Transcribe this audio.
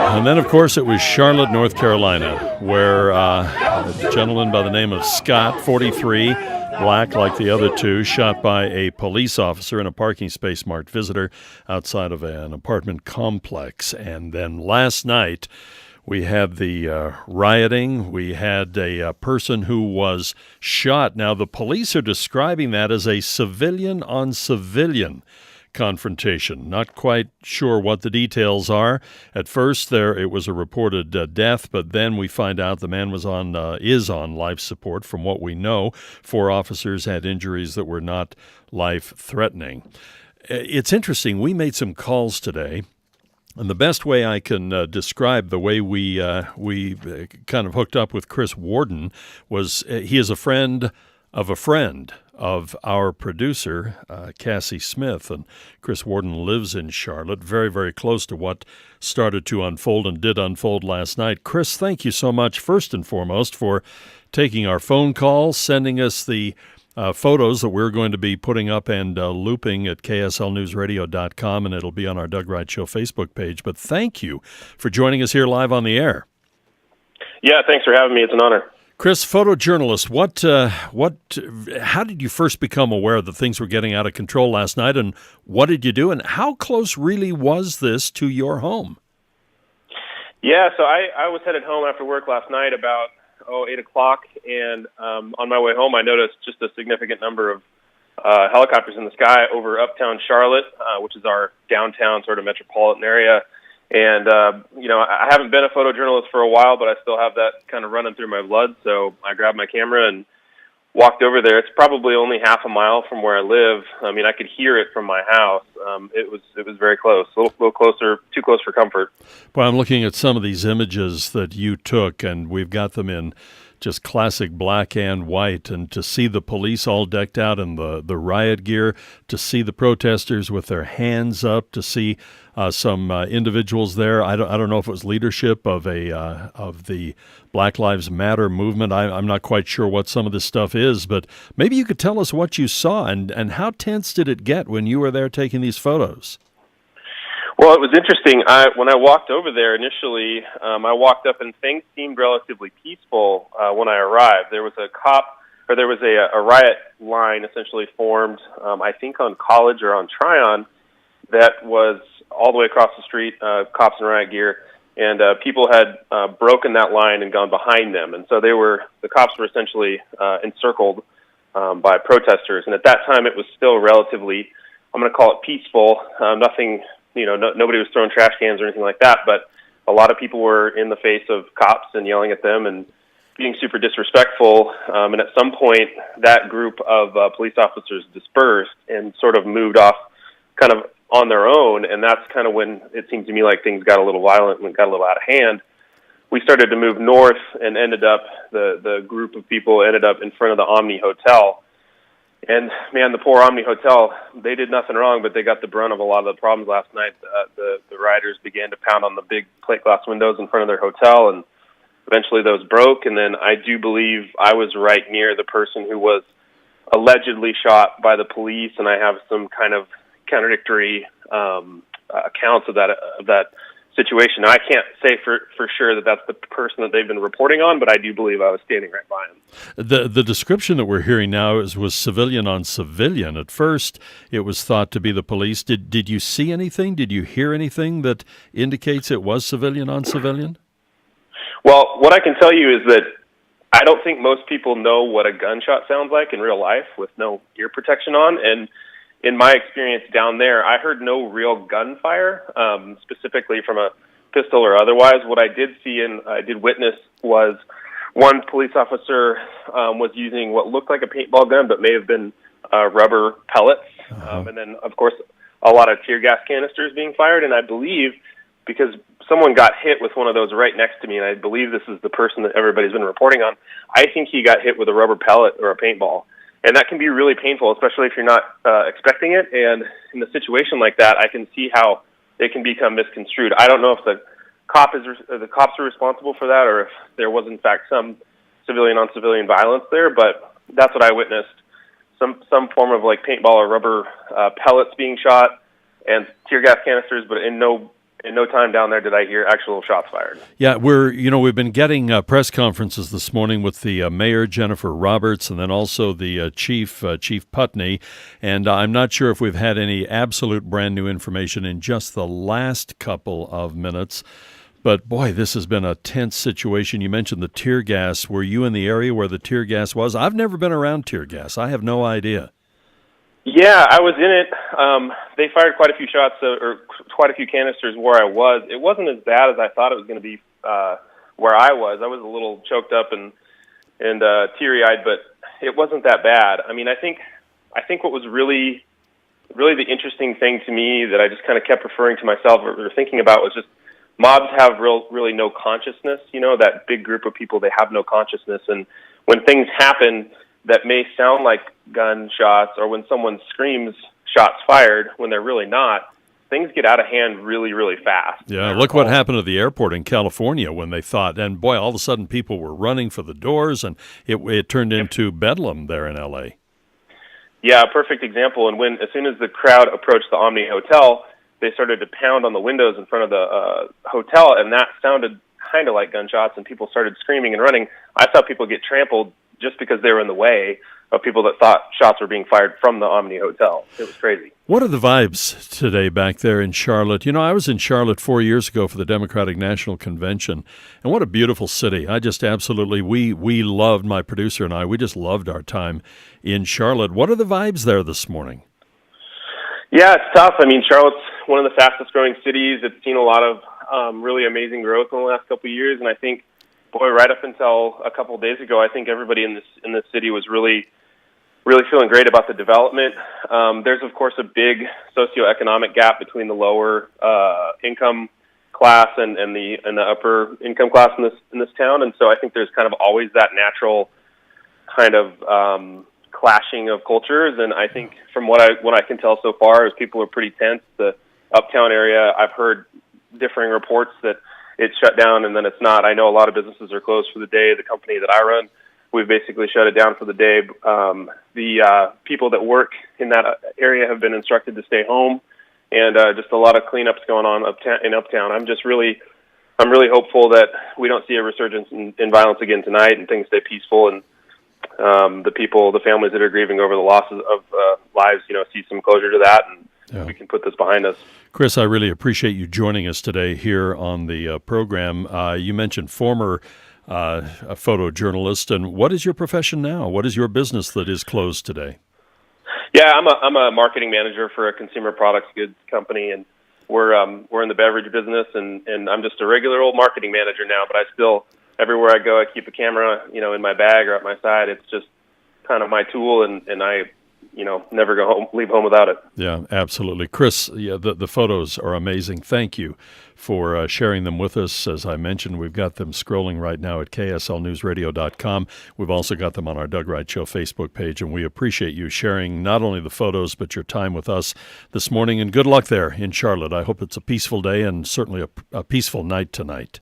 And then, of course, it was Charlotte, North Carolina, where a gentleman by the name of Scott, 43, black like the other two, shot by a police officer in a parking space marked visitor outside of an apartment complex. And then last night, we had the rioting. We had a person who was shot. Now, the police are describing that as a civilian-on-civilian confrontation. Not quite sure what the details are. At first, it was a reported death, but then we find out the man is on life support. From what we know, 4 officers had injuries that were not life-threatening. It's interesting. We made some calls today. And the best way I can describe the way we kind of hooked up with Chris Worden was he is a friend of our producer, Cassie Smith. And Chris Worden lives in Charlotte, very, very close to what started to unfold and did unfold last night. Chris, thank you so much, first and foremost, for taking our phone call, sending us the photos that we're going to be putting up and looping at kslnewsradio.com, and it'll be on our Doug Wright Show Facebook page. But thank you for joining us here live on the air. Yeah, thanks for having me. It's an honor. Chris, photojournalist, how did you first become aware that things were getting out of control last night, and what did you do, and how close really was this to your home? Yeah, so I was headed home after work last night about 8 o'clock, and on my way home I noticed just a significant number of helicopters in the sky over uptown Charlotte, which is our downtown sort of metropolitan area. And, I haven't been a photojournalist for a while, but I still have that kind of running through my blood. So I grabbed my camera and walked over there. It's probably only half a mile from where I live. I mean, I could hear it from my house. It was very close, a little closer, too close for comfort. Well, I'm looking at some of these images that you took, and we've got them in just classic black and white, and to see the police all decked out in the riot gear, to see the protesters with their hands up, to see some individuals there. I don't know if it was leadership of the Black Lives Matter movement. I'm not quite sure what some of this stuff is, but maybe you could tell us what you saw and how tense did it get when you were there taking these photos? Well, it was interesting. When I walked over there initially, I walked up and things seemed relatively peaceful when I arrived. There was a riot line essentially formed, I think on College or on Tryon, that was all the way across the street, cops in riot gear, and people had broken that line and gone behind them. And so the cops were essentially encircled by protesters. And at that time, it was still relatively, I'm going to call it peaceful, nothing. Nobody was throwing trash cans or anything like that, but a lot of people were in the face of cops and yelling at them and being super disrespectful. And at some point, that group of police officers dispersed and sort of moved off kind of on their own, and that's kind of when it seemed to me like things got a little violent and got a little out of hand. We started to move north and the group of people ended up in front of the Omni Hotel. And, man, the poor Omni Hotel, they did nothing wrong, but they got the brunt of a lot of the problems last night. The rioters began to pound on the big plate glass windows in front of their hotel, and eventually those broke. And then I do believe I was right near the person who was allegedly shot by the police, and I have some kind of contradictory accounts of that situation. Now, I can't say for sure that that's the person that they've been reporting on, but I do believe I was standing right by him. The description that we're hearing now was civilian on civilian. At first, it was thought to be the police. Did you see anything? Did you hear anything that indicates it was civilian on civilian? Well, what I can tell you is that I don't think most people know what a gunshot sounds like in real life with no ear protection on, and in my experience down there, I heard no real gunfire, specifically from a pistol or otherwise. What I did see and I did witness was one police officer was using what looked like a paintball gun, but may have been rubber pellets. And then, of course, a lot of tear gas canisters being fired. And I believe, because someone got hit with one of those right next to me, and I believe this is the person that everybody's been reporting on, I think he got hit with a rubber pellet or a paintball. And that can be really painful, especially if you're not expecting it. And in a situation like that, I can see how it can become misconstrued. I don't know if the cops are responsible for that, or if there was in fact some civilian-on-civilian violence there. But that's what I witnessed: some form of like paintball or rubber pellets being shot, and tear gas canisters, but in no time down there did I hear actual shots fired. Yeah, we've been getting press conferences this morning with the mayor, Jennifer Roberts, and then also the chief Putney, and I'm not sure if we've had any absolute brand new information in just the last couple of minutes. But boy, this has been a tense situation. You mentioned the tear gas. Were you in the area where the tear gas was? I've never been around tear gas. I have no idea. Yeah, I was in it. They fired quite a few shots, or quite a few canisters where I was. It wasn't as bad as I thought it was going to be where I was. I was a little choked up and teary-eyed, but it wasn't that bad. I mean, I think what was really the interesting thing to me that I just kind of kept referring to myself or thinking about was just mobs have really no consciousness. You know, that big group of people, they have no consciousness, and when things happen that may sound like gunshots, or when someone screams shots fired when they're really not, things get out of hand really, really fast. Yeah, look what happened at the airport in California when they thought, and boy, all of a sudden people were running for the doors, and it turned into bedlam there in L.A. Yeah, a perfect example. And as soon as the crowd approached the Omni Hotel, they started to pound on the windows in front of the hotel, and that sounded kind of like gunshots, and people started screaming and running. I saw people get trampled just because they were in the way of people that thought shots were being fired from the Omni Hotel. It was crazy. What are the vibes today back there in Charlotte? You know, I was in Charlotte 4 years ago for the Democratic National Convention, and what a beautiful city. I just absolutely, we loved, my producer and I, we just loved our time in Charlotte. What are the vibes there this morning? Yeah, it's tough. I mean, Charlotte's one of the fastest growing cities. It's seen a lot of really amazing growth in the last couple of years, and I think, boy, right up until a couple of days ago, I think everybody in this city was really feeling great about the development. There's, of course, a big socioeconomic gap between the lower income class and the upper income class in this town, and so I think there's kind of always that natural kind of clashing of cultures. And I think from what I can tell so far is people are pretty tense. The uptown area, I've heard differing reports that it's shut down and then it's not. I know a lot of businesses are closed for the day. The company that I run, we've basically shut it down for the day. The people that work in that area have been instructed to stay home, and just a lot of cleanups going on in uptown. I'm really hopeful that we don't see a resurgence in violence again tonight, and things stay peaceful, and the families that are grieving over the losses of lives, see some closure to that, and we can put this behind us. Chris, I really appreciate you joining us today here on the program. You mentioned former a photojournalist, and what is your profession now? What is your business that is closed today? Yeah, I'm a marketing manager for a consumer products goods company, and we're in the beverage business, and I'm just a regular old marketing manager now. But I still, everywhere I go, I keep a camera, in my bag or at my side. It's just kind of my tool, and I never leave home without it. Yeah, absolutely. Chris, the photos are amazing. Thank you for sharing them with us. As I mentioned, we've got them scrolling right now at kslnewsradio.com. We've also got them on our Doug Wright Show Facebook page, and we appreciate you sharing not only the photos, but your time with us this morning. And good luck there in Charlotte. I hope it's a peaceful day and certainly a peaceful night tonight.